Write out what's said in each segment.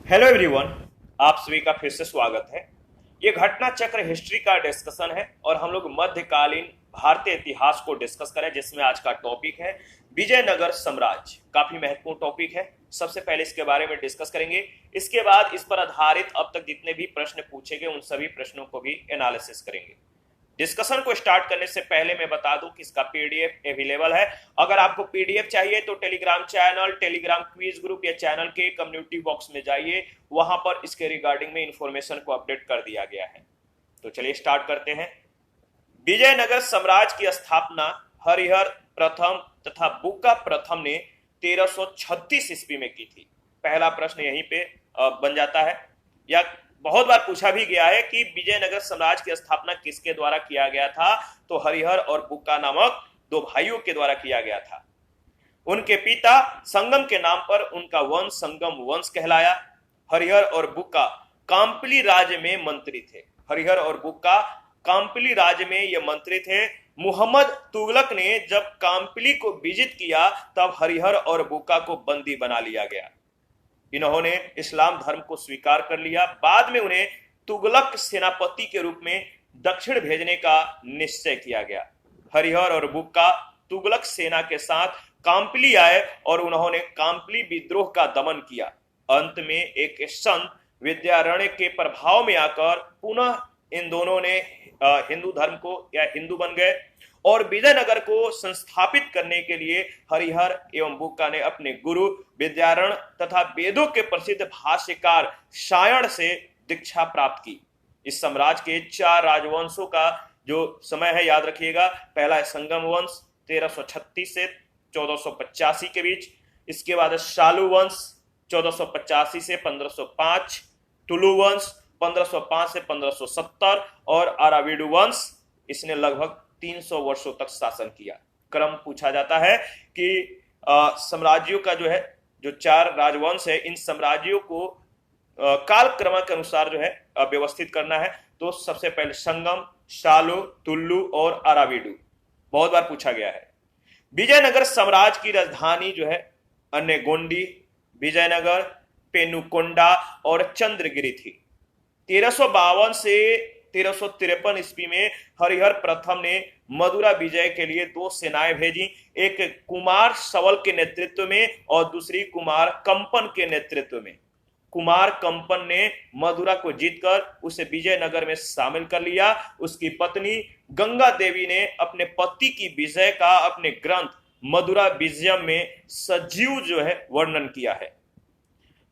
Hello everyone, आप सभी का फिर से स्वागत है। ये घटना चक्र हिस्ट्री का डिस्कशन है और हम लोग मध्यकालीन भारतीय इतिहास को डिस्कस करें, जिसमें आज का टॉपिक है विजयनगर साम्राज्य। काफी महत्वपूर्ण टॉपिक है। सबसे पहले इसके बारे में डिस्कस करेंगे, इसके बाद इस पर आधारित अब तक जितने भी प्रश्न पूछे गए उन सभी प्रश्नों को भी एनालिसिस करेंगे। डिस्कशन को स्टार्ट करने से पहले मैं बता दूं कि इसका पीडीएफ अवेलेबल है। अगर आपको पीडीएफ चाहिए तो Telegram channel, Telegram quiz group या चैनल के कम्युनिटी बॉक्स में जाइए, वहां पर इसके रिगार्डिंग में इंफॉर्मेशन को अपडेट कर दिया गया है। तो चलिए स्टार्ट करते हैं। विजयनगर साम्राज्य की स्थापना हरिहर प्रथम तथा बुक्का प्रथम ने 1336 ईस्वी में की थी। पहला प्रश्न यहीं पे बन जाता है, या बहुत बार पूछा भी गया है कि विजयनगर साम्राज्य की स्थापना किसके द्वारा किया गया था, तो हरिहर और बुक्का नामक दो भाइयों के द्वारा किया गया था। उनके पिता संगम के नाम पर उनका वंश संगम वंश कहलाया। हरिहर और बुक्का कांपली राज्य में मंत्री थे। हरिहर और बुक्का कांपली राज्य में ये मंत्री थे। मुहम्मद तुगलक ने जब कांपली को विजित किया तब हरिहर और बुक्का को बंदी बना लिया गया। इन्होंने इस्लाम धर्म को स्वीकार कर लिया। बाद में उन्हें तुगलक सेनापति के रूप में दक्षिण भेजने का निश्चय किया गया। हरिहर और बुक्का तुगलक सेना के साथ कांपली आए और उन्होंने कांपली विद्रोह का दमन किया। अंत में एक संत विद्यारण्य के प्रभाव में आकर पुनः इन दोनों ने हिंदू धर्म को या हिंदू बन गए और विजयनगर को संस्थापित करने के लिए हरिहर एवं बुक्का ने अपने गुरु विद्यारण तथा वेदों के प्रसिद्ध भाष्यकार सायण से दीक्षा प्राप्त की। इस साम्राज्य के 4 राजवंशों का जो समय है याद रखिएगा। पहला है संगम वंश 1336 से 1485 के बीच। इसके बाद शालू वंश 1485 से 1505, टुलू वंश 1505 से 1570 और अराविडु वंश, इसने लगभग 300 वर्षों तक शासन किया। क्रम पूछा जाता है कि साम्राज्यों का जो है, जो 4 राजवंश है, इन साम्राज्यों को काल क्रम के अनुसार जो है व्यवस्थित करना है। तो सबसे पहले संगम, शालू, टुल्लू और अराविडु बहुत बार पूछा गया है। विजयनगर साम्राज्य की राजधानी जो है अन्नेगोंडी, विजयनगर, पेनुकोंडा और चंद्रगिरी थी। 1352 से 1353 ईस्वी में हरिहर प्रथम ने मदुरा विजय के लिए 2 सेनाएं भेजी, एक कुमार सवल के नेतृत्व में और दूसरी कुमार कंपन के नेतृत्व में। कुमार कंपन ने मदुरा को जीतकर उसे विजयनगर में शामिल कर लिया। उसकी पत्नी गंगा देवी ने अपने पति की विजय का अपने ग्रंथ मदुरा विजयम में सजीव जो है वर्णन किया है।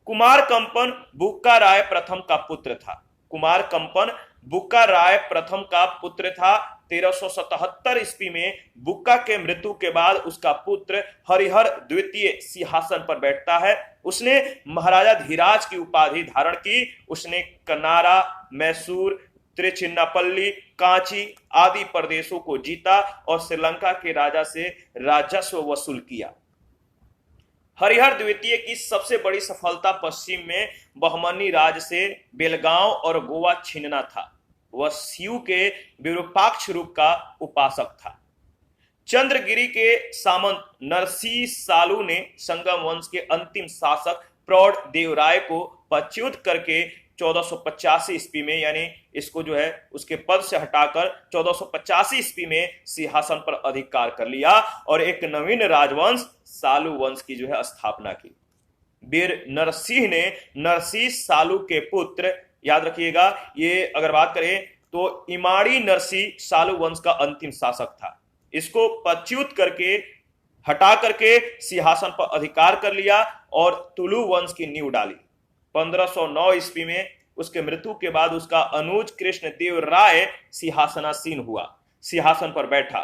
कुमार कंपन बुक्का राय प्रथम का पुत्र था। कुमार कंपन बुक्का राय प्रथम का पुत्र था। 1377 ईस्वी में बुक्का के मृत्यु के बाद उसका पुत्र हरिहर द्वितीय सिंहासन पर बैठता है। उसने महाराजा धीराज की उपाधि धारण की। उसने कनारा, मैसूर, त्रिचिन्नापल्ली, कांची आदि प्रदेशों को जीता और श्रीलंका के राजा से राजस्व वसूल किया। हरिहर द्वितीय की सबसे बड़ी सफलता पश्चिम में बहमनी राज से बेलगांव और गोवा छीनना था। वह शिव के विरूपाक्ष रूप का उपासक था। चंद्रगिरी के सामंत नरसिंह सालू ने संगम वंश के अंतिम शासक प्रौढ़ देवराय को पदच्युत करके 1485 ईस्वी में, यानी इसको जो है उसके पद से हटाकर 1485 ईस्वी में सिंहासन पर अधिकार कर लिया और एक नवीन राजवंश सालू वंश की जो है स्थापना की। वीर नरसिंह ने नरसिंह सालू के पुत्र, याद रखिएगा, ये अगर बात करें तो इमाड़ी नरसिंह सालू वंश का अंतिम शासक था। इसको पदच्युत करके हटा करके सिंहासन पर अधिकार कर लिया और तुलु वंश की नींव डाली। 1509 ईस्वी में उसके मृत्यु के बाद उसका अनुज कृष्ण देव राय सिंहासनासीन हुआ, सिंहासन पर बैठा।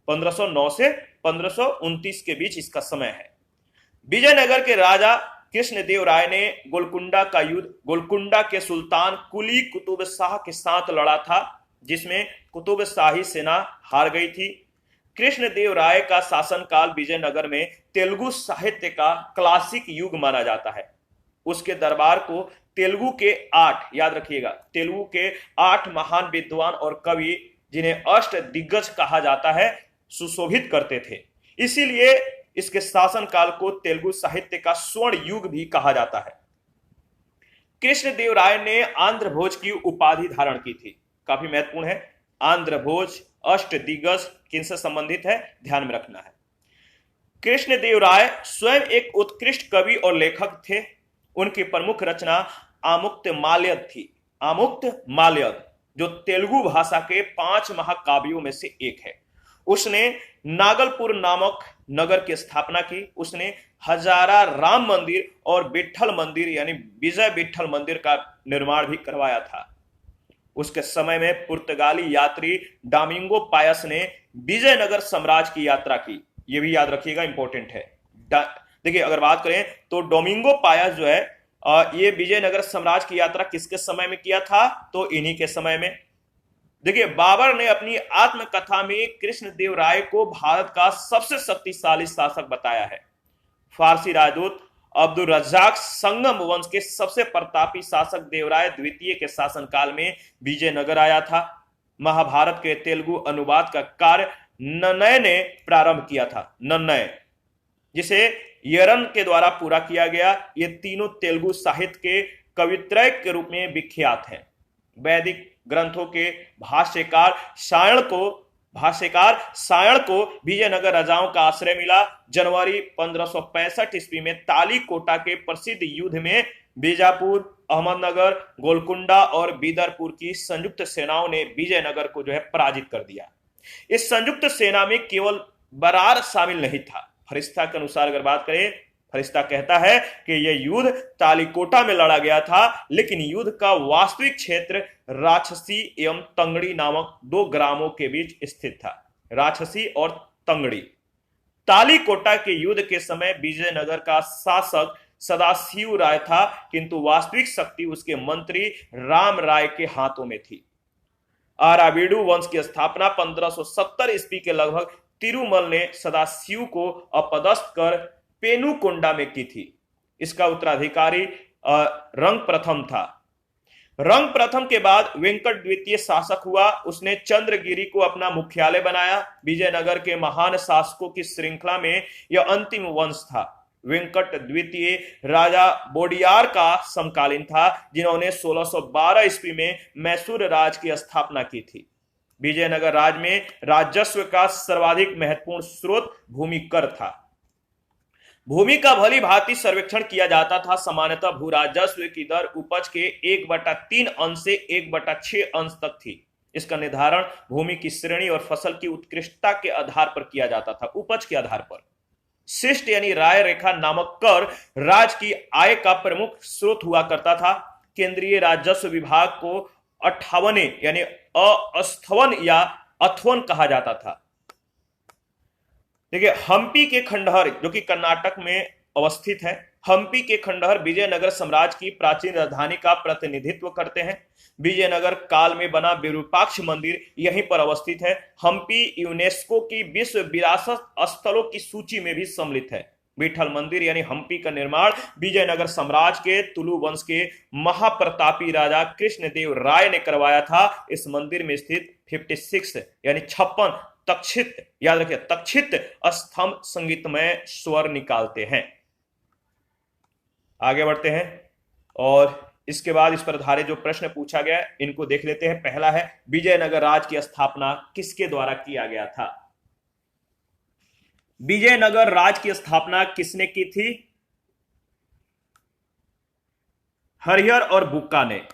1509 से 1529 के बीच इसका समय है। विजयनगर के राजा कृष्णदेव राय ने गोलकुंडा का युद्ध गोलकुंडा के सुल्तान कुली कुतुब शाह के साथ लड़ा था, जिसमें कुतुब शाही सेना हार गई थी। कृष्णदेव राय का शासनकाल विजयनगर में तेलुगु साहित्य का क्लासिक युग माना जाता है। उसके दरबार को तेलुगु के 8, याद रखिएगा, तेलुगु के 8 महान विद्वान और कवि, जिन्हें अष्ट दिग्गज कहा जाता है, सुशोभित करते थे। इसीलिए इसके शासन काल को तेलुगु साहित्य का स्वर्ण युग भी कहा जाता है। कृष्णदेव राय ने आंध्र भोज की उपाधि धारण की थी? काफी महत्वपूर्ण है। आंध्र भोज, अष्टदिग्गज किनसे संबंधित है, ध्यान में रखना है। कृष्णदेव राय स्वयं एक उत्कृष्ट कवि और लेखक थे। उनकी प्रमुख रचना आमुक्त माल्यद थी। आमुक्त माल्यद, जो तेलुगु भाषा के 5 महाकाव्यों में से एक है। उसने नागलपुर नामक नगर की स्थापना की। उसने हजारा राम मंदिर और विट्ठल मंदिर यानी विजय विट्ठल मंदिर का निर्माण भी करवाया था। उसके समय में पुर्तगाली यात्री डोमिंगो पायस ने विजयनगर साम्राज्य की यात्रा की। यह भी याद रखिएगा, इंपॉर्टेंट है। देखिए, अगर बात करें तो डोमिंगो पायस जो है, ये विजयनगर साम्राज्य की यात्रा किसके समय में किया था? तो इन्हीं के समय में। देखिए, बाबर ने अपनी आत्मकथा में कृष्णदेव राय को भारत का सबसे शक्तिशाली शासक बताया है। फारसी राजदूत अब्दुल रज्जाक संगम वंश के सबसे प्रतापी शासक देवराय द्वितीय के शासनकाल में विजयनगर आया था। महाभारत के तेलुगु अनुवाद का कार्य नन्नय ने प्रारंभ किया था। नन्नय, जिसे यरन के द्वारा पूरा किया गया। ये तीनों तेलुगु साहित्य के कवित्रय के रूप में विख्यात हैं। वैदिक ग्रंथों के भाष्यकार सायण को विजयनगर राजाओं का आश्रय मिला। जनवरी 1565 ईस्वी में तालीकोटा के प्रसिद्ध युद्ध में बीजापुर, अहमदनगर, गोलकुंडा और बीदरपुर की संयुक्त सेनाओं ने विजयनगर को जो है पराजित कर दिया। इस संयुक्त सेना में केवल बरार शामिल नहीं था। फरिश्ता के अनुसार अगर बात करें, फरिश्ता कहता है कि यह युद्ध तालीकोटा में लड़ा गया था, लेकिन युद्ध का वास्तविक क्षेत्र राक्षसी एवं तंगड़ी नामक 2 ग्रामों के बीच स्थित था। राक्षसी और तंगड़ी। तालीकोटा के युद्ध के समय विजयनगर का शासक सदाशिव राय था, किंतु वास्तविक शक्ति उसके मंत्री राम राय के हाथों में थी। आरावीडु वंश की स्थापना 1570 ईस्वी के लगभग तिरुमल ने सदाशिव को अपदस्थ कर पेनुकोंडा में की थी। इसका उत्तराधिकारी रंग प्रथम था। रंग प्रथम के बाद वेंकट द्वितीय शासक हुआ। उसने चंद्रगिरी को अपना मुख्यालय बनाया। विजयनगर के महान शासकों की श्रृंखला में यह अंतिम वंश था। वेंकट द्वितीय राजा बोडियार का समकालीन था, जिन्होंने 1612 ईस्वी में मैसूर राज की स्थापना की थी। विजयनगर राज में राजस्व का सर्वाधिक महत्वपूर्ण स्रोत भूमि कर था। भूमि का भली भांति सर्वेक्षण किया जाता था। सामान्यतः भू राजस्व की दर उपज के 1/3 अंश से 1/6 अंश तक थी। इसका निर्धारण भूमि की श्रेणी और फसल की उत्कृष्टता के आधार पर किया जाता था, उपज के आधार पर। शिष्ट यानी राय रेखा नामक कर राज की आय का प्रमुख स्रोत हुआ करता था। केंद्रीय राजस्व विभाग को 58 यानी अस्थवन या अथवन कहा जाता था। देखिए, हम्पी के खंडहर, जो कि कर्नाटक में अवस्थित है, हम्पी के खंडहर विजयनगर साम्राज्य की प्राचीन राजधानी का प्रतिनिधित्व करते हैं। विजयनगर काल में बना विरूपाक्ष मंदिर यहीं पर अवस्थित है। हम्पी यूनेस्को की विश्व विरासत स्थलों की सूची में भी सम्मिलित है। विट्ठल मंदिर यानी हम्पी का निर्माण विजयनगर साम्राज्य के तुलु वंश के महाप्रतापी राजा कृष्णदेव राय ने करवाया था। इस मंदिर में स्थित 56 यानी 56 तक्षित, याद रखिए, तक्षित स्तंभ संगीतमय स्वर निकालते हैं। आगे बढ़ते हैं और इसके बाद इस पर आधारित जो प्रश्न पूछा गया इनको देख लेते हैं। पहला है, विजयनगर राज की स्थापना किसके द्वारा किया गया था? विजयनगर राज की स्थापना किसने की थी? हरिहर और बुक्का ने।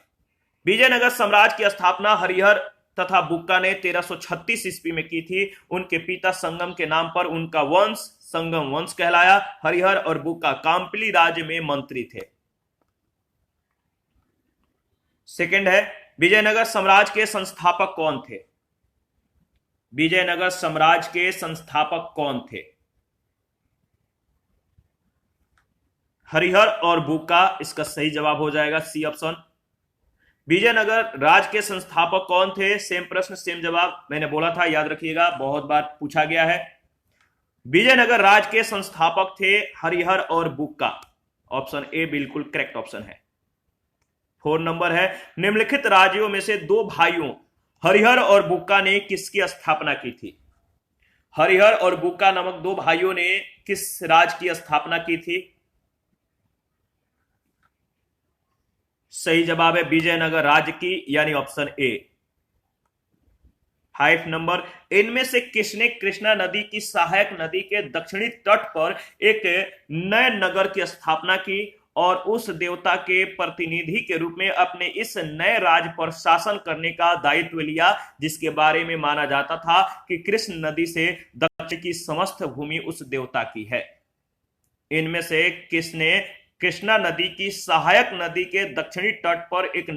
विजयनगर साम्राज्य की स्थापना हरिहर तथा बुक्का ने 1336 ईस्वी में की थी। उनके पिता संगम के नाम पर उनका वंश संगम वंश कहलाया। हरिहर और बुक्का कांपिली राज्य में मंत्री थे। सेकंड है, विजयनगर साम्राज्य के संस्थापक कौन थे? विजयनगर साम्राज्य के संस्थापक कौन थे? हरिहर और बुक्का इसका सही जवाब हो जाएगा सी ऑप्शन। विजयनगर राज के संस्थापक कौन थे? सेम प्रश्न सेम जवाब, मैंने बोला था, याद रखिएगा, बहुत बार पूछा गया है। विजयनगर राज के संस्थापक थे हरिहर और बुक्का। ऑप्शन ए बिल्कुल करेक्ट ऑप्शन है। 4 नंबर है, निम्नलिखित राज्यों में से 2 भाइयों हरिहर और बुक्का ने किसकी स्थापना की थी? हरिहर और बुक्का नामक 2 भाइयों ने किस राज की स्थापना की थी? सही जवाब है विजयनगर राज्य की, यानी ऑप्शन ए। 5 नंबर, इनमें से किसने कृष्णा नदी की सहायक नदी के दक्षिणी तट पर एक नए नगर की स्थापना की और उस देवता के प्रतिनिधि के रूप में अपने इस नए राज्य पर शासन करने का दायित्व लिया, जिसके बारे में माना जाता था कि कृष्ण नदी से दक्षिण की समस्त भूमि उस देवता की है। इनमें से किसने कृष्णा नदी की सहायक नदी के दक्षिणी तट पर एक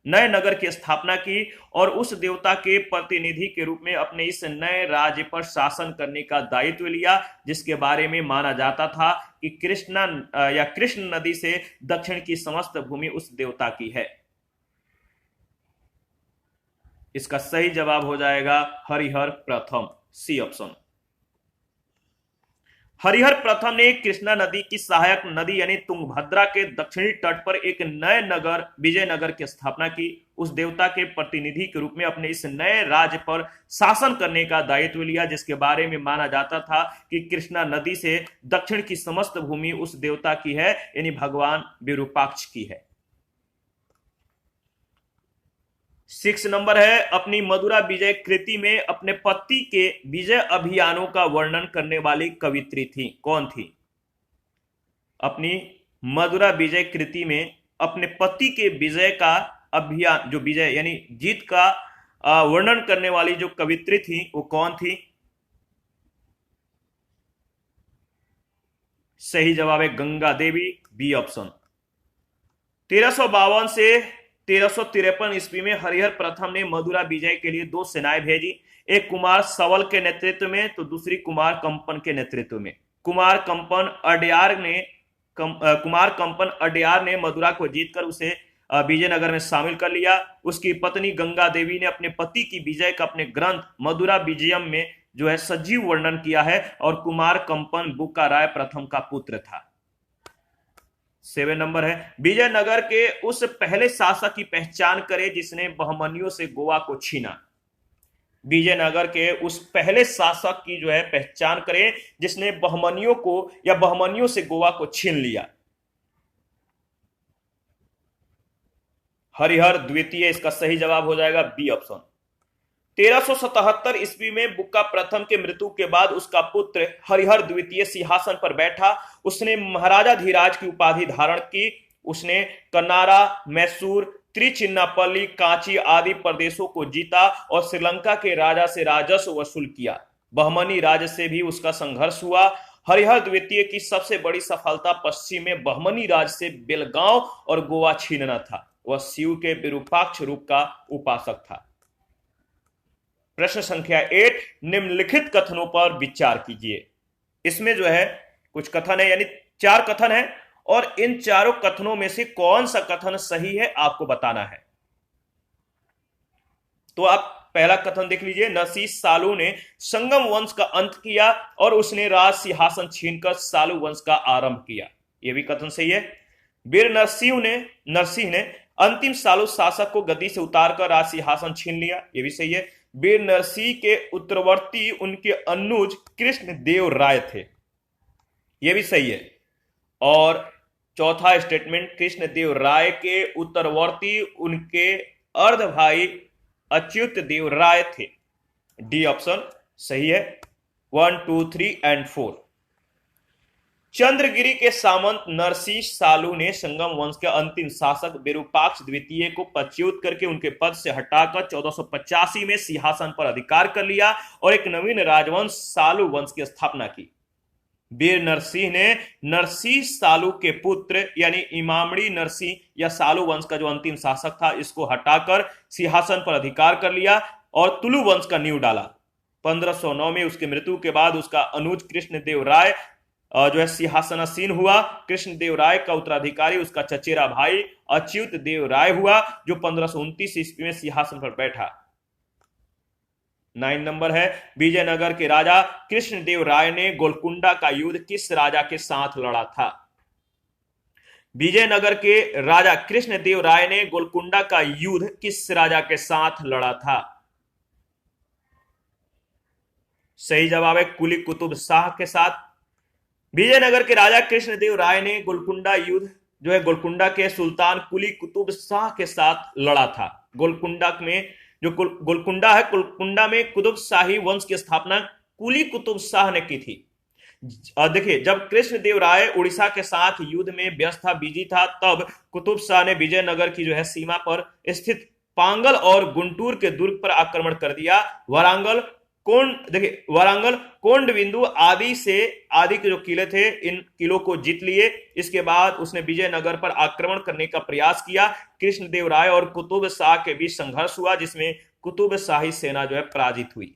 नए नगर की स्थापना की और उस देवता के प्रतिनिधि के रूप में अपने इस नए राज्य पर शासन करने का दायित्व लिया, जिसके बारे में माना जाता था कि कृष्ण नदी से दक्षिण की समस्त भूमि उस देवता की है। इसका सही जवाब हो जाएगा हरिहर प्रथम, सी ऑप्शन। हरिहर प्रथम ने कृष्णा नदी की सहायक नदी यानी तुंगभद्रा के दक्षिणी तट पर एक नए नगर विजयनगर की स्थापना की। उस देवता के प्रतिनिधि के रूप में अपने इस नए राज्य पर शासन करने का दायित्व लिया, जिसके बारे में माना जाता था कि कृष्णा नदी से दक्षिण की समस्त भूमि उस देवता की है, यानी भगवान विरूपाक्ष की है। 6 नंबर है, अपनी मधुरा विजय कृति में अपने पति के विजय अभियानों का वर्णन करने वाली कवित्री थी, कौन थी? अपनी मधुरा विजय कृति में अपने पति के विजय का अभियान, जो विजय यानी जीत का वर्णन करने वाली जो कवित्री थी वो कौन थी? सही जवाब है गंगा देवी, बी ऑप्शन। 1352 से 1353 ईस्वी में हरिहर प्रथम ने मधुरा विजय के लिए 2 सेनाएं भेजी, एक कुमार सवल के नेतृत्व में तो दूसरी कुमार कंपन के नेतृत्व में। कुमार कंपन अड्यार ने मधुरा को जीतकर उसे विजयनगर में शामिल कर लिया। उसकी पत्नी गंगा देवी ने अपने पति की विजय का अपने ग्रंथ मधुरा विजयम में जो है सजीव वर्णन किया है, और कुमार कंपन बुक्का राय प्रथम का पुत्र था। 7 नंबर है, विजयनगर के उस पहले शासक की पहचान करें जिसने बहमनियों से गोवा को छीना। विजयनगर के उस पहले शासक की जो है पहचान करें जिसने बहमनियों को या बहमनियों से गोवा को छीन लिया। हरिहर द्वितीय, इसका सही जवाब हो जाएगा बी ऑप्शन। 1377 ईस्वी में बुक्का प्रथम के मृत्यु के बाद उसका पुत्र हरिहर द्वितीय सिंहासन पर बैठा। उसने महाराजा धीराज की उपाधि धारण की। उसने कन्नारा, मैसूर, त्रिचिन्नापल्ली, कांची आदि प्रदेशों को जीता और श्रीलंका के राजा से राजस्व वसूल किया। बहमनी राज्य से भी उसका संघर्ष हुआ। हरिहर द्वितीय की सबसे बड़ी सफलता पश्चिम में बहमनी राज्य से बेलगांव और गोवा छीनना था। वह शिव के विरूपाक्ष रूप का उपासक था। प्रश्न संख्या 8, निम्नलिखित कथनों पर विचार कीजिए। इसमें जो है कुछ कथन है, यानी 4 कथन है, और इन चारों कथनों में से कौन सा कथन सही है आपको बताना है। तो आप पहला कथन देख लीजिए, नरसिंह सालू ने संगम वंश का अंत किया और उसने राज सिंहासन छीनकर सालू वंश का आरंभ किया। यह भी कथन सही है। वीर नरसिंह ने अंतिम सालू शासक को गद्दी से उतारकर राज सिंहासन छीन लिया। यह भी सही है। वीर नरसिंह के उत्तरवर्ती उनके अनुज कृष्ण देव राय थे। यह भी सही है। और चौथा स्टेटमेंट, कृष्ण देव राय के उत्तरवर्ती उनके अर्ध भाई अच्युत देव राय थे। डी ऑप्शन सही है। 1, 2, 3 एंड 4। चंद्रगिरी के सामंत नरसिंह सालू ने संगम वंश के अंतिम शासक विरूपाक्ष द्वितीय को पदच्युत करके उनके पद से हटाकर 1485 में सिंहासन पर अधिकार कर लिया और एक नवीन राजवंश सालू वंश की स्थापना की। वीर नरसिंह ने नरसिंह सालू के पुत्र यानी इमामड़ी नरसिंह या सालू वंश का जो अंतिम शासक था इसको हटाकर सिंहासन पर अधिकार कर लिया और तुलु वंश का नींव डाला। 1509 में उसकी मृत्यु के बाद उसका अनुज कृष्णदेव राय जो है सिंहासनासीन हुआ। कृष्णदेव राय का उत्तराधिकारी उसका चचेरा भाई अच्युत देव राय हुआ, जो 1529 ईस्वी में सिंहासन पर बैठा। 9 नंबर है, विजयनगर के राजा कृष्णदेव राय ने गोलकुंडा का युद्ध किस राजा के साथ लड़ा था? विजयनगर के राजा कृष्णदेव राय ने गोलकुंडा का युद्ध किस राजा के साथ लड़ा था? सही जवाब है कुली कुतुब शाह के साथ। विजयनगर के राजा कृष्णदेव राय ने गोलकुंडा युद्ध जो है गोलकुंडा के सुल्तान कुली कुतुब शाह के साथ लड़ा था। गोलकुंडा में जो गोलकुंडा है, गोलकुंडा में कुतुब शाही वंश की स्थापना कुली कुतुब शाह ने की थी। देखिए, जब कृष्णदेव राय उड़ीसा के साथ युद्ध में व्यस्त था, बिजी था, तब कुतुब शाह ने विजयनगर की जो है सीमा पर स्थित पांगल और गुंटूर के दुर्ग पर आक्रमण कर दिया। वारंगल, कोंड, देखिए वारंगल, कोंड बिंदु आदि के जो किले थे, इन किलों को जीत लिए। इसके बाद उसने विजयनगर पर आक्रमण करने का प्रयास किया। कृष्णदेव राय और कुतुब शाह के बीच संघर्ष हुआ, जिसमें कुतुब शाही सेना जो है पराजित हुई।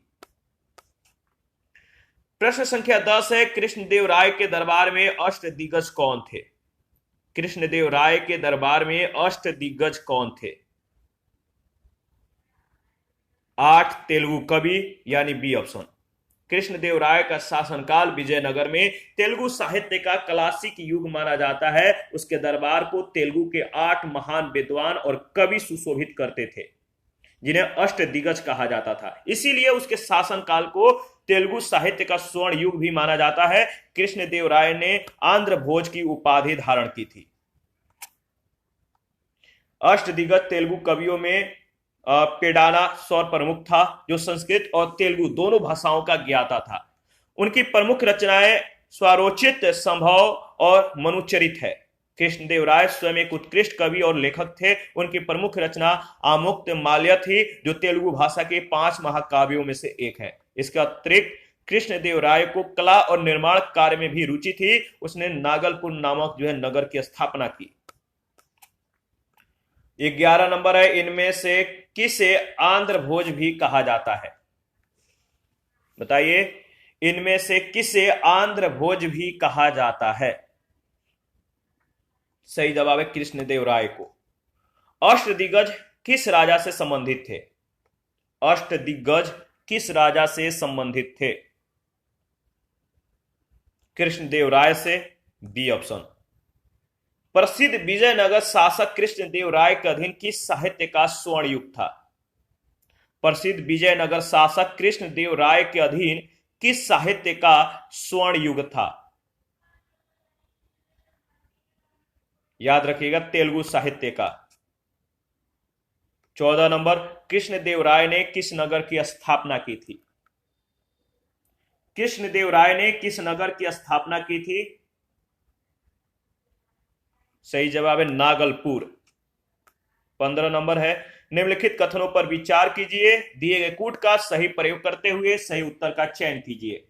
प्रश्न संख्या 10 है, कृष्णदेव राय के दरबार में अष्टदिग्गज कौन थे? कृष्णदेव राय के दरबार में अष्टदिग्गज कौन थे? 8 तेलुगु कवि, यानी बी ऑप्शन। कृष्णदेव राय का शासनकाल विजयनगर में तेलुगु साहित्य का क्लासिक युग माना जाता है। उसके दरबार को तेलुगु के 8 महान विद्वान और कवि सुशोभित करते थे, जिन्हें अष्टदिग्गज कहा जाता था। इसीलिए उसके शासनकाल को तेलुगु साहित्य का स्वर्ण युग भी माना जाता है। कृष्णदेव राय ने आंध्र भोज की उपाधि धारण की थी। अष्टदिग्गज तेलुगु कवियों में पेडाना सर्वप्रमुख था, जो संस्कृत और तेलुगु दोनों भाषाओं का ज्ञाता था। उनकी प्रमुख रचनाएं स्वरोचित, संभव और मनुचरित है। कृष्णदेव राय स्वयं एक उत्कृष्ट कवि और लेखक थे। उनकी प्रमुख रचना आमुक्त माल्य थी, जो तेलुगु भाषा के 5 महाकाव्यों में से एक है। इसके अतिरिक्त कृष्णदेव राय को कला और निर्माण कार्य में भी रुचि थी। उसने नागलपुर नामक जो है नगर की स्थापना की। 11 नंबर है, इनमें से किसे आंध्र भोज भी कहा जाता है? बताइए, इनमें से किसे आंध्र भोज भी कहा जाता है? सही जवाब है कृष्णदेव राय को। अष्टदिग्गज किस राजा से संबंधित थे? अष्टदिग्गज किस राजा से संबंधित थे? कृष्णदेव राय से, बी ऑप्शन। प्रसिद्ध विजयनगर शासक कृष्णदेव राय के अधीन किस साहित्य का स्वर्ण युग था? प्रसिद्ध विजयनगर शासक कृष्णदेव राय के अधीन किस साहित्य का स्वर्ण युग था? याद रखिएगा, तेलुगु साहित्य का। 14 नंबर, कृष्णदेव राय ने किस नगर की स्थापना की थी? कृष्णदेव राय ने किस नगर की स्थापना की थी? सही जवाब है नागलपुर। 15 नंबर है, निम्नलिखित कथनों पर विचार कीजिए, दिए गए कूट का सही प्रयोग करते हुए सही उत्तर का चयन कीजिए।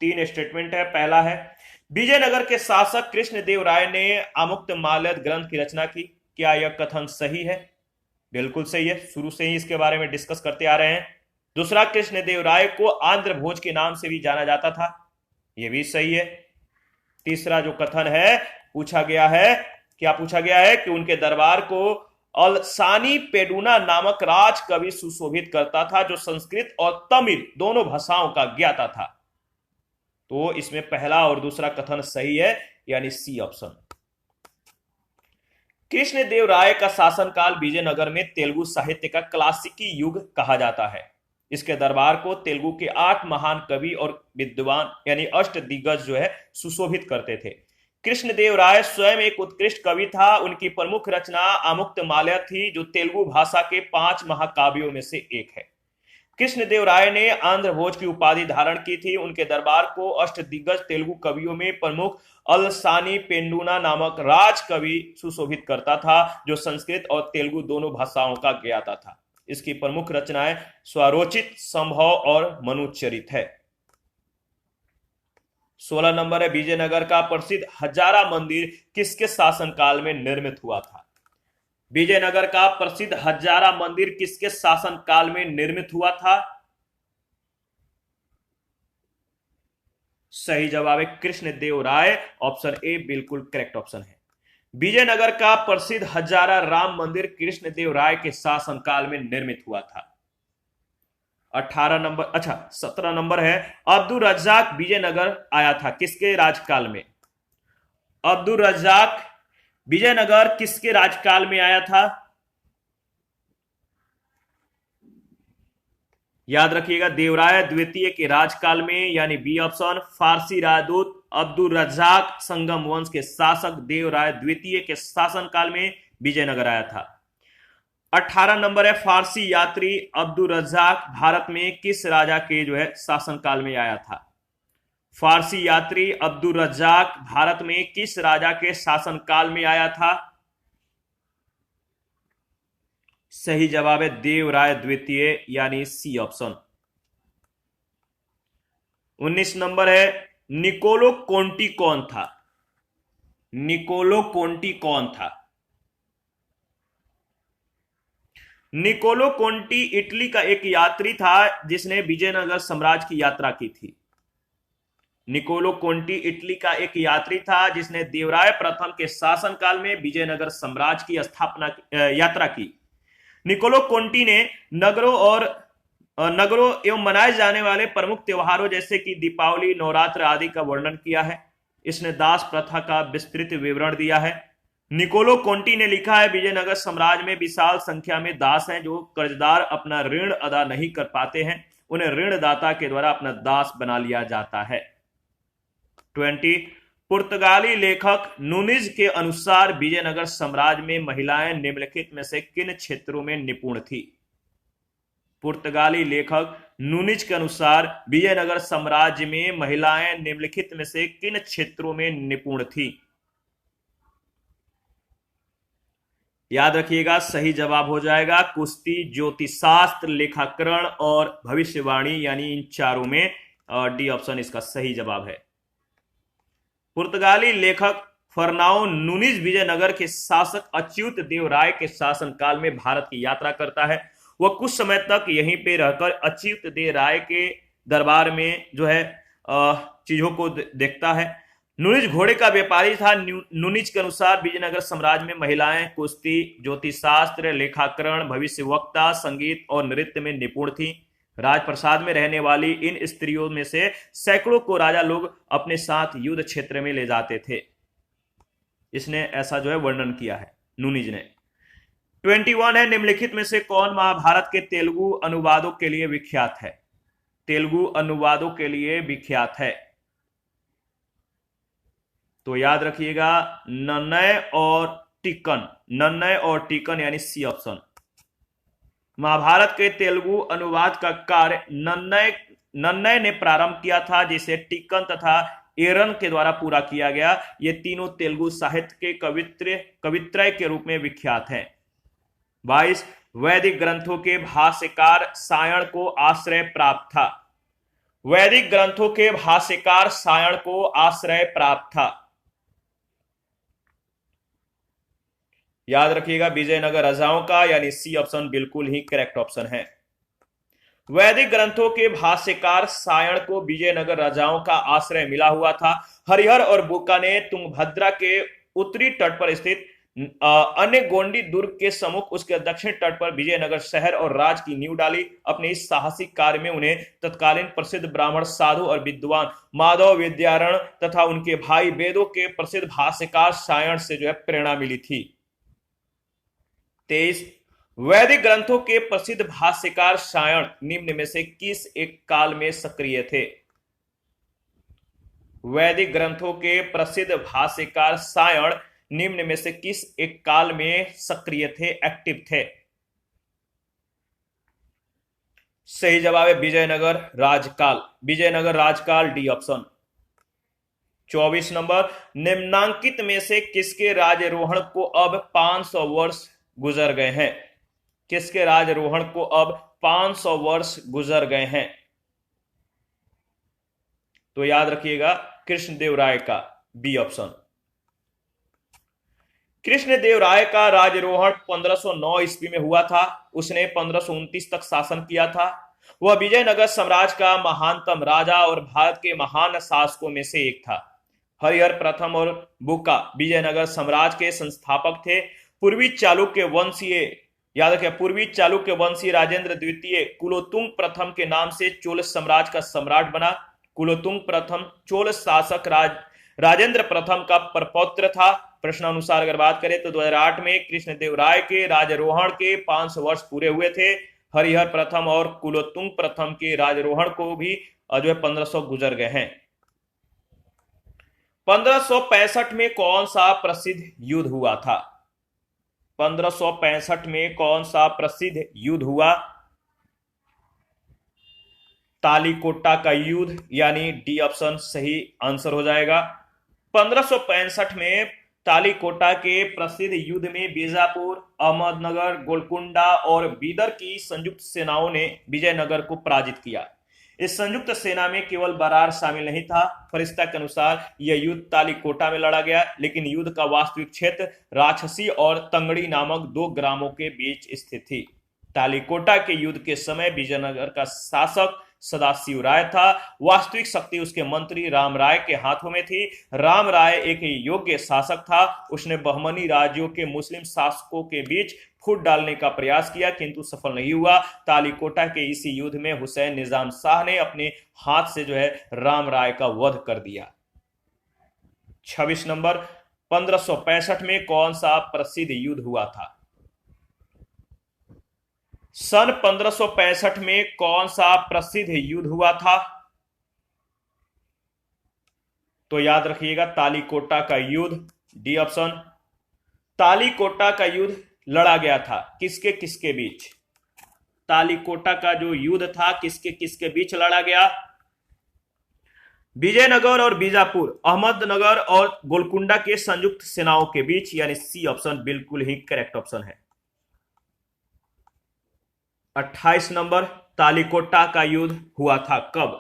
3 स्टेटमेंट है। पहला है, विजयनगर के शासक कृष्णदेव राय ने आमुक्तमाल्यद ग्रंथ की रचना की। क्या यह कथन सही है? बिल्कुल सही है, शुरू से ही इसके बारे में डिस्कस करते आ रहे हैं। दूसरा, कृष्णदेव राय को आंध्र भोज के नाम से भी जाना जाता था। यह भी सही है। तीसरा जो कथन है, पूछा गया है, क्या पूछा गया है कि उनके दरबार को अलसानी पेडुना नामक राज कवि सुशोभित करता था, जो संस्कृत और तमिल दोनों भाषाओं का ज्ञाता था। तो इसमें पहला और दूसरा कथन सही है, यानी सी ऑप्शन। कृष्णदेव राय का शासनकाल विजयनगर में तेलुगु साहित्य का क्लासिकी युग कहा जाता है। इसके दरबार को तेलुगु के 8 महान कवि और विद्वान यानी अष्टदिग्गज जो है सुशोभित करते थे। कृष्णदेव राय स्वयं एक उत्कृष्ट कवि था। उनकी प्रमुख रचना आमुक्तमाल्य थी, जो तेलुगु भाषा के 5 महाकाव्यों में से एक है। कृष्णदेव राय ने आंध्र भोज की उपाधि धारण की थी। उनके दरबार को अष्टदिग्गज तेलुगु कवियों में प्रमुख अलसानी पेंडुना नामक राज कवि सुशोभित करता था, जो संस्कृत और तेलुगु दोनों भाषाओं का ज्ञाता था। इसकी प्रमुख रचनाएं स्वरोचित, संभव और मनुचरित है। 16 नंबर है, विजयनगर का प्रसिद्ध हजारा मंदिर किसके शासनकाल में निर्मित हुआ था? विजयनगर का प्रसिद्ध हजारा मंदिर किसके शासनकाल में निर्मित हुआ था? सही जवाब है कृष्णदेव राय, ऑप्शन ए बिल्कुल करेक्ट ऑप्शन है। विजयनगर का प्रसिद्ध हजारा राम मंदिर कृष्णदेव राय के शासनकाल में निर्मित हुआ था। 18 नंबर, अच्छा 17 नंबर है, अब्दुल रज्जाक विजयनगर आया था किसके राजकाल में? अब्दुल रज्जाक विजयनगर किसके राजकाल में आया था? याद रखिएगा, देवराय द्वितीय के राजकाल में, यानी बी ऑप्शन। फारसी राजदूत अब्दुल रज्जाक संगम वंश के शासक देवराय द्वितीय के शासनकाल में विजयनगर आया था। 18 नंबर है, फारसी यात्री अब्दुल रज्जाक भारत में किस राजा के जो है शासनकाल में आया था? फारसी यात्री अब्दुल रज्जाक भारत में किस राजा के शासनकाल में आया था? सही जवाब है देवराय द्वितीय, यानी सी ऑप्शन। 19 नंबर है, निकोलो कोंटी कौन था? निकोलो कोंटी कौन था? निकोलो कोंटी इटली का एक यात्री था जिसने विजयनगर साम्राज्य की यात्रा की थी। निकोलो कोंटी इटली का एक यात्री था जिसने देवराय प्रथम के शासनकाल में विजयनगर साम्राज्य की स्थापना यात्रा की। निकोलो कोंटी ने नगरों एवं मनाए जाने वाले प्रमुख त्योहारों जैसे कि दीपावली, नवरात्र आदि का वर्णन किया है। इसने दास प्रथा का विस्तृत विवरण दिया है। निकोलो कोंटी ने लिखा है, विजयनगर साम्राज्य में विशाल संख्या में दास हैं जो कर्जदार अपना ऋण अदा नहीं कर पाते हैं, उन्हें ऋणदाता के द्वारा अपना दास बना लिया जाता है। 20 पुर्तगाली लेखक नूनिज के अनुसार विजयनगर साम्राज्य में महिलाएं निम्नलिखित में से किन क्षेत्रों में निपुण थी? पुर्तगाली लेखक नूनिज के अनुसार विजयनगर साम्राज्य में महिलाएं निम्नलिखित में से किन क्षेत्रों में निपुण थी? याद रखिएगा, सही जवाब हो जाएगा कुश्ती, ज्योतिषशास्त्र, लेखाकरण और भविष्यवाणी, यानी इन चारों में डी ऑप्शन इसका सही जवाब है। पुर्तगाली लेखक फर्नाओ नूनिज विजयनगर के शासक अच्युत देव राय के शासनकाल में भारत की यात्रा करता है। वह कुछ समय तक यहीं पे रहकर अच्युत देव राय के दरबार में जो है चीजों को देखता है। नूनिज घोड़े का व्यापारी था। नूनिज के अनुसार विजयनगर साम्राज्य में महिलाएं कुश्ती, ज्योतिषशास्त्र, लेखाकरण, भविष्यवक्ता, संगीत और नृत्य में निपुण थी। राजप्रसाद में रहने वाली इन स्त्रियों में से सैकड़ों को राजा लोग अपने साथ युद्ध क्षेत्र में ले जाते थे। इसने ऐसा जो है वर्णन किया है नूनिज ने। 21 है, निम्नलिखित में से कौन महाभारत के तेलुगु अनुवादों के लिए विख्यात है? तेलुगु अनुवादों के लिए विख्यात है तो याद रखिएगा नन्नय और टिक्कन, नन्नय और टिक्कन, यानी सी ऑप्शन। महाभारत के तेलुगु अनुवाद का कार्य नन्नय ने प्रारंभ किया था, जिसे टिक्कन तथा एरन के द्वारा पूरा किया गया। ये तीनों तेलुगु साहित्य के कवित्रय के रूप में विख्यात हैं। 22 वैदिक ग्रंथों के भाष्यकार सायण को आश्रय प्राप्त था। वैदिक ग्रंथों के भाष्यकार सायण को आश्रय प्राप्त था। याद रखिएगा विजयनगर राजाओं का, यानी सी ऑप्शन बिल्कुल ही करेक्ट ऑप्शन है। वैदिक ग्रंथों के भाष्यकार सायण को विजयनगर राजाओं का आश्रय मिला हुआ था। हरिहर और बुक्का ने तुंगभद्रा के उत्तरी तट पर स्थित अन्य गोंडी दुर्ग के सम्मुख उसके दक्षिण तट पर विजयनगर शहर और राज की नींव डाली। अपने इस साहसिक कार्य में उन्हें तत्कालीन प्रसिद्ध ब्राह्मण, साधु और विद्वान माधव विद्यारण तथा उनके भाई वेदों के प्रसिद्ध भाष्यकार सायण से जो है प्रेरणा मिली थी। 23 वैदिक ग्रंथों के प्रसिद्ध भाष्यकार सायण निम्न में से किस एक काल में सक्रिय थे? वैदिक ग्रंथों के प्रसिद्ध भाष्यकार सायण निम्न में से किस एक काल में सक्रिय थे, एक्टिव थे? सही जवाब है विजयनगर राजकाल, विजयनगर राजकाल, डी ऑप्शन। 24 नंबर निम्नांकित में से किसके राज्यारोहण को अब 500 वर्ष गुजर गए हैं? किसके राज्यारोहण को अब 500 वर्ष गुजर गए हैं? तो याद रखिएगा कृष्णदेव राय का, बी ऑप्शन। कृष्णदेव राय का राज्यारोहण 1509 ईस्वी में हुआ था। उसने 1529 तक शासन किया था। वह विजयनगर साम्राज्य का महानतम राजा और भारत के महान शासकों में से एक था। हरिहर प्रथम और बुक्का विजयनगर साम्राज्य के संस्थापक थे। पूर्वी चालुक्य वंशीय, याद रखिए, पूर्वी चालुक्य वंशीय राजेंद्र द्वितीय कुलोतुंग प्रथम के नाम से चोल साम्राज्य का सम्राट बना। कुलोतुंग प्रथम चोल शासक राजेंद्र प्रथम का प्रपौत्र था। प्रश्नानुसार अगर बात करें तो 2008 में कृष्णदेव राय के राज्यारोहण के 500 वर्ष पूरे हुए थे। हरिहर प्रथम और कुलोतुंग प्रथम के राज्यारोहण को भी जो है 1500 गुजर गए हैं। 1565 में कौन सा प्रसिद्ध युद्ध हुआ था? 1565 में कौन सा प्रसिद्ध युद्ध हुआ? तालीकोटा का युद्ध, यानी डी ऑप्शन सही आंसर हो जाएगा। 1565 में तालीकोटा के प्रसिद्ध युद्ध में बीजापुर, अहमदनगर, गोलकुंडा और बीदर की संयुक्त सेनाओं ने विजयनगर को पराजित किया। इस संयुक्त सेना में केवल बरार शामिल नहीं था। फरिश्ता के अनुसार यह युद्ध तालीकोटा में लड़ा गया, लेकिन युद्ध का वास्तविक क्षेत्र राक्षसी और तंगड़ी नामक 2 ग्रामों के बीच स्थित थी। तालीकोटा के युद्ध के समय विजयनगर का शासक सदाशिव राय था। वास्तविक शक्ति उसके मंत्री राम राय के हाथों में थी। राम राय एक योग्य शासक था। उसने बहमनी राज्यों के मुस्लिम शासकों के बीच फूट डालने का प्रयास किया, किंतु सफल नहीं हुआ। तालीकोटा के इसी युद्ध में हुसैन निजाम शाह ने अपने हाथ से राम राय का वध कर दिया। 26 नंबर, 1565 में कौन सा प्रसिद्ध युद्ध हुआ था? सन 1565 में कौन सा प्रसिद्ध युद्ध हुआ था? तो याद रखिएगा, तालीकोटा का युद्ध, डी ऑप्शन। तालीकोटा का युद्ध लड़ा गया था किसके किसके बीच? तालीकोटा का जो युद्ध था किसके किसके बीच लड़ा गया? विजयनगर और बीजापुर, अहमदनगर और गोलकुंडा के संयुक्त सेनाओं के बीच, यानी सी ऑप्शन बिल्कुल ही करेक्ट ऑप्शन है। 28 नंबर, तालीकोटा का युद्ध हुआ था कब?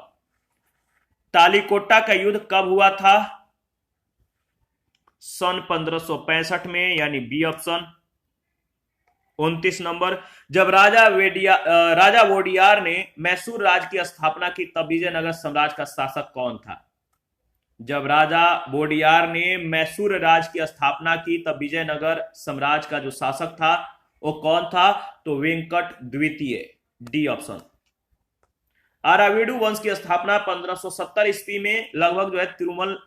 तालीकोटा का युद्ध कब हुआ था? सन 1565 में, यानी बी ऑप्शन। 29 नंबर, जब राजा वोडियार ने मैसूर राज्य की स्थापना की तब विजयनगर साम्राज्य का शासक कौन था? जब राजा वोडियार ने मैसूर राज्य की स्थापना की तब विजयनगर साम्राज्य का जो शासक था वो कौन था? तो वेंकट द्वितीय, डी ऑप्शन। आरावीडु वंश की स्थापना 1570 ईस्वी में लगभग तिरुमल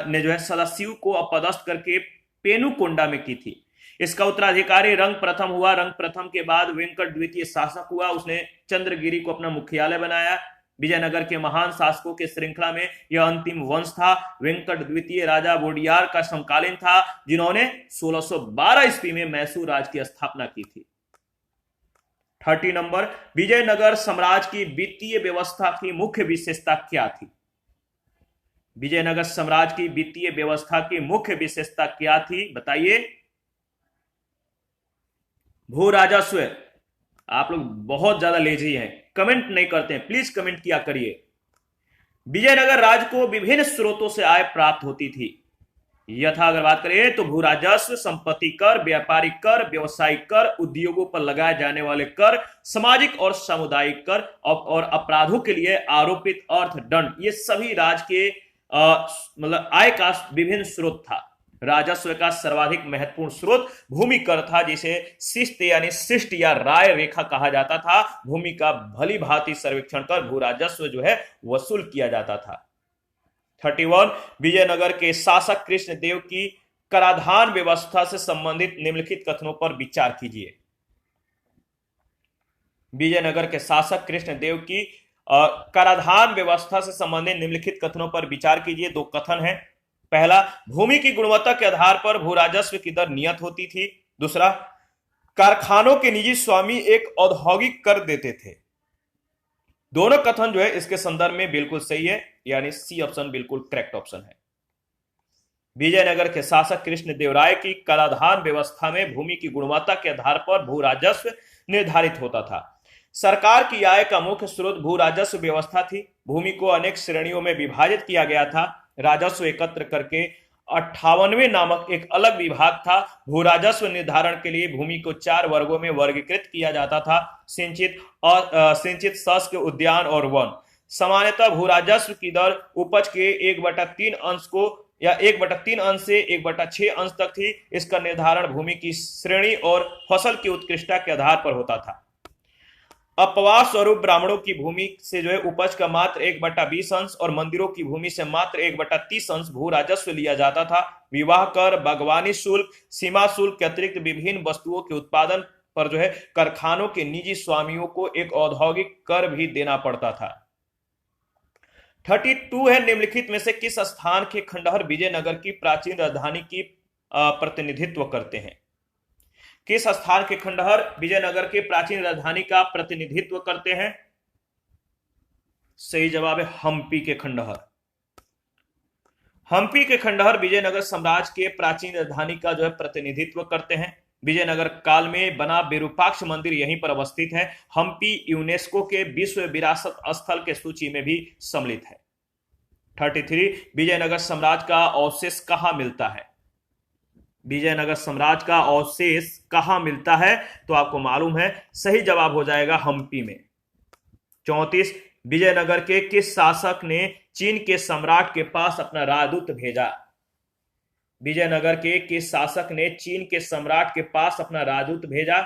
ने सदाशिव को अपदस्थ करके पेनुकोंडा में की थी। इसका उत्तराधिकारी रंग प्रथम हुआ। रंग प्रथम के बाद वेंकट द्वितीय शासक हुआ। उसने चंद्रगिरी को अपना मुख्यालय बनाया। विजयनगर के महान शासकों के श्रृंखला में यह अंतिम वंश था। वेंकट द्वितीय राजा वोडियार का समकालीन था, जिन्होंने 1612 ईस्वी में मैसूर राज्य की स्थापना की थी। 30 नंबर, विजयनगर साम्राज्य की वित्तीय व्यवस्था की मुख्य विशेषता क्या थी? विजयनगर साम्राज्य की वित्तीय व्यवस्था की मुख्य विशेषता क्या थी, बताइए। भू राजस्व। आप लोग बहुत ज्यादा लेजी हैं, कमेंट नहीं करते हैं, प्लीज कमेंट किया करिए। विजयनगर राज्य को विभिन्न स्रोतों से आय प्राप्त होती थी। यथा अगर बात करें तो भू राजस्व, संपत्ति कर, व्यापारिक कर, व्यवसायिक कर, उद्योगों पर लगाए जाने वाले कर, सामाजिक और सामुदायिक कर और अपराधों के लिए आरोपित अर्थदंड, ये सभी राज्य के मतलब आय का विभिन्न स्रोत था। राजस्व का सर्वाधिक महत्वपूर्ण स्रोत भूमि कर था, जिसे शिस्त यानी शिष्ट या राय रेखा कहा जाता था। भूमि का भली भांति सर्वेक्षण कर भू राजस्व वसूल किया जाता था। 31, विजयनगर के शासक कृष्णदेव की कराधान व्यवस्था से संबंधित निम्नलिखित कथनों पर विचार कीजिए। विजयनगर के शासक कृष्णदेव की कराधान व्यवस्था से संबंधित निम्नलिखित कथनों पर विचार कीजिए। 2 कथन है। पहला, भूमि की गुणवत्ता के आधार पर भू राजस्व की दर नियत होती थी। दूसरा, कारखानों के निजी स्वामी एक औद्योगिक कर देते थे। दोनों कथन इसके संदर्भ में बिल्कुल सही है, यानी सी ऑप्शन बिल्कुल करेक्ट ऑप्शन है। विजयनगर के शासक कृष्णदेव राय की कराधान व्यवस्था में भूमि की गुणवत्ता के आधार पर भू राजस्व निर्धारित होता था। सरकार की आय का मुख्य स्रोत भू राजस्व व्यवस्था थी। भूमि को अनेक श्रेणियों में विभाजित किया गया था। राजस्व एकत्र करके 58वें नामक एक अलग विभाग था। भू राजस्व निर्धारण के लिए भूमि को 4 वर्गों में वर्गीकृत किया जाता था: सिंचित, सिंचित, शुष्क, उद्यान और वन। सामान्यतः भू राजस्व की दर उपज के 1/3 अंश को या 1/3 अंश से 1/6 अंश तक थी। इसका निर्धारण भूमि की श्रेणी और फसल की उत्कृष्टता के आधार पर होता था। अपवाद स्वरूप ब्राह्मणों की भूमि से उपज का मात्र 1/20 अंश और मंदिरों की भूमि से मात्र 1/30 अंश भू राजस्व लिया जाता था। विवाह कर, बागवानी शुल्क, सीमा शुल्क के अतिरिक्त विभिन्न वस्तुओं के उत्पादन पर कारखानों के निजी स्वामियों को एक औद्योगिक कर भी देना पड़ता था। 32 है, निम्नलिखित में से किस स्थान के खंडहर विजयनगर की प्राचीन राजधानी की प्रतिनिधित्व करते हैं? किस स्थान के खंडहर विजयनगर के प्राचीन राजधानी का प्रतिनिधित्व करते हैं? सही जवाब है हम्पी के खंडहर। हम्पी के खंडहर विजयनगर साम्राज्य के प्राचीन राजधानी का जो है प्रतिनिधित्व करते हैं। विजयनगर काल में बना विरूपाक्ष मंदिर यहीं पर अवस्थित है। हम्पी यूनेस्को के विश्व विरासत स्थल के सूची में भी सम्मिलित है। 33 विजयनगर साम्राज्य का अवशेष कहां मिलता है? विजयनगर साम्राज्य का अवशेष कहां मिलता है? तो आपको मालूम है, सही जवाब हो जाएगा हम्पी में। 34 विजयनगर के किस शासक ने चीन के सम्राट के पास अपना राजदूत भेजा? विजयनगर के किस शासक ने चीन के सम्राट के पास अपना राजदूत भेजा?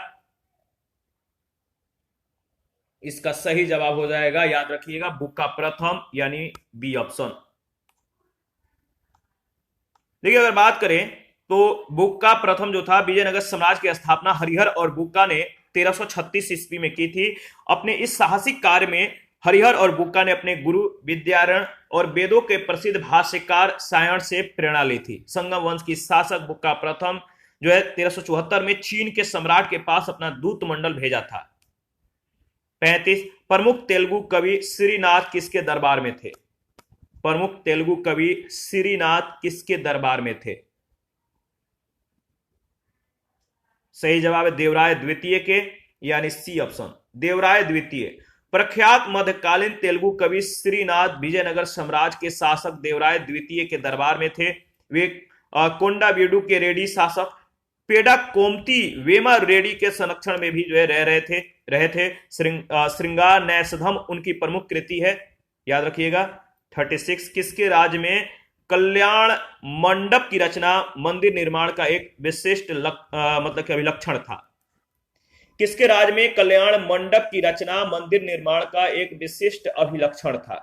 इसका सही जवाब हो जाएगा, याद रखिएगा, बुक्का प्रथम, यानी बी ऑप्शन। देखिए, अगर बात करें तो बुक्का प्रथम जो था, विजयनगर साम्राज्य की स्थापना हरिहर और बुक्का ने 1336 ईस्वी में की थी। अपने इस साहसिक कार्य में हरिहर और बुक्का ने अपने गुरु विद्यारण और वेदों के प्रसिद्ध भाष्यकार सायण से प्रेरणा ली थी। संगम वंश की शासक बुक्का प्रथम जो है 1374 में चीन के सम्राट के पास अपना दूत मंडल भेजा था। 35 प्रमुख तेलुगु कवि श्रीनाथ किसके दरबार में थे? प्रमुख तेलुगु कवि श्रीनाथ किसके दरबार में थे? सही जवाब है देवराय द्वितीय के, यानी सी ऑप्शन, देवराय द्वितीय। प्रख्यात मध्यकालीन तेलुगु कवि श्रीनाथ विजयनगर साम्राज्य के शासक देवराय द्वितीय के दरबार में थे। वे कोंडावीडु के रेड्डी शासक पेडा कोमती वेमा रेड्डी के संरक्षण में भी जो है रहे थे। श्रृंगार न्यासधम उनकी प्रमुख कृति है, याद रखिएगा। 36 किसके राज्य में कल्याण मंडप की रचना मंदिर निर्माण का एक विशिष्ट मतलब कि अभिलक्षण था? किसके राज्य में कल्याण मंडप की रचना मंदिर निर्माण का एक विशिष्ट अभिलक्षण था?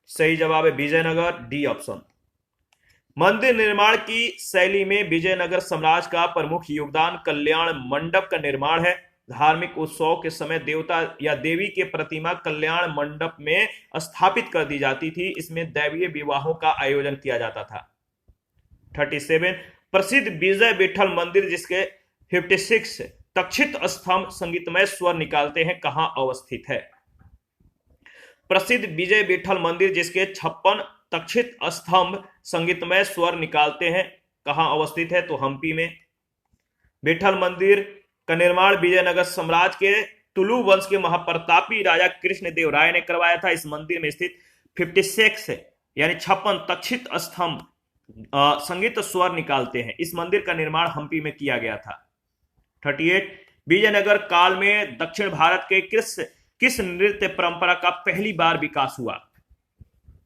सही जवाब है विजयनगर, डी ऑप्शन। मंदिर निर्माण की शैली में विजयनगर साम्राज्य का प्रमुख योगदान कल्याण मंडप का निर्माण है। धार्मिक उत्सव के समय देवता या देवी के प्रतिमा कल्याण मंडप में स्थापित कर दी जाती थी। इसमें दैवीय विवाहों का आयोजन किया जाता था। 37 प्रसिद्ध विजय विठल मंदिर जिसके 56 तक्षित स्तंभ संगीतमय स्वर निकालते हैं, कहां अवस्थित है? प्रसिद्ध विजय विठल मंदिर जिसके 56 तक्षित स्तंभ संगीतमय स्वर निकालते हैं, कहां अवस्थित है? तो हम्पी में। विठल मंदिर का निर्माण विजयनगर साम्राज्य के तुलु वंश के महाप्रतापी राजा कृष्णदेव राय ने करवाया था। इस मंदिर में स्थित 56 यानी 56 तक्षित स्तंभ संगीत स्वर निकालते हैं। इस मंदिर का निर्माण हम्पी में किया गया था। 38 विजयनगर काल में दक्षिण भारत के किस नृत्य परंपरा का पहली बार विकास हुआ?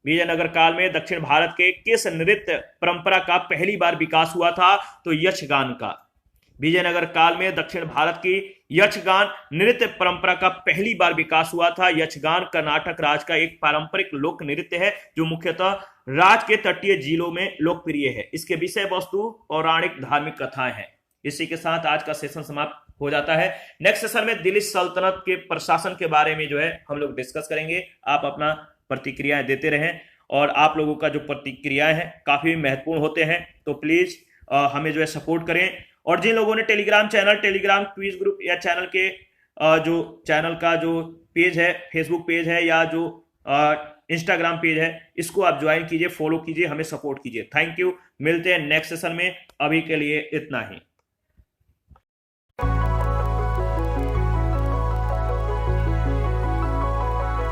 विजयनगर काल में दक्षिण भारत के किस नृत्य परंपरा का पहली बार विकास हुआ था? तो यक्षगान का। विजयनगर काल में दक्षिण भारत की यक्षगान नृत्य परंपरा का पहली बार विकास हुआ था। यक्षगान कर्नाटक राज्य का एक पारंपरिक लोक नृत्य है जो मुख्यतः राज्य के तटीय जिलों में लोकप्रिय है। इसके विषय वस्तु पौराणिक धार्मिक कथाएं हैं। इसी के साथ आज का सेशन समाप्त हो जाता है। नेक्स्ट सेशन में दिल्ली सल्तनत के प्रशासन के बारे में जो है हम लोग डिस्कस करेंगे। आप अपना प्रतिक्रियाएं देते रहें और आप लोगों का जो प्रतिक्रियाएं हैं काफी महत्वपूर्ण होते हैं, तो प्लीज हमें जो है सपोर्ट करें। और जिन लोगों ने टेलीग्राम क्विज ग्रुप या चैनल के जो चैनल का जो पेज है, फेसबुक पेज है या जो इंस्टाग्राम पेज है, इसको आप ज्वाइन कीजिए, फॉलो कीजिए, हमें सपोर्ट कीजिए। Thank you. मिलते हैं नेक्स्ट सेशन में। अभी के लिए इतना ही।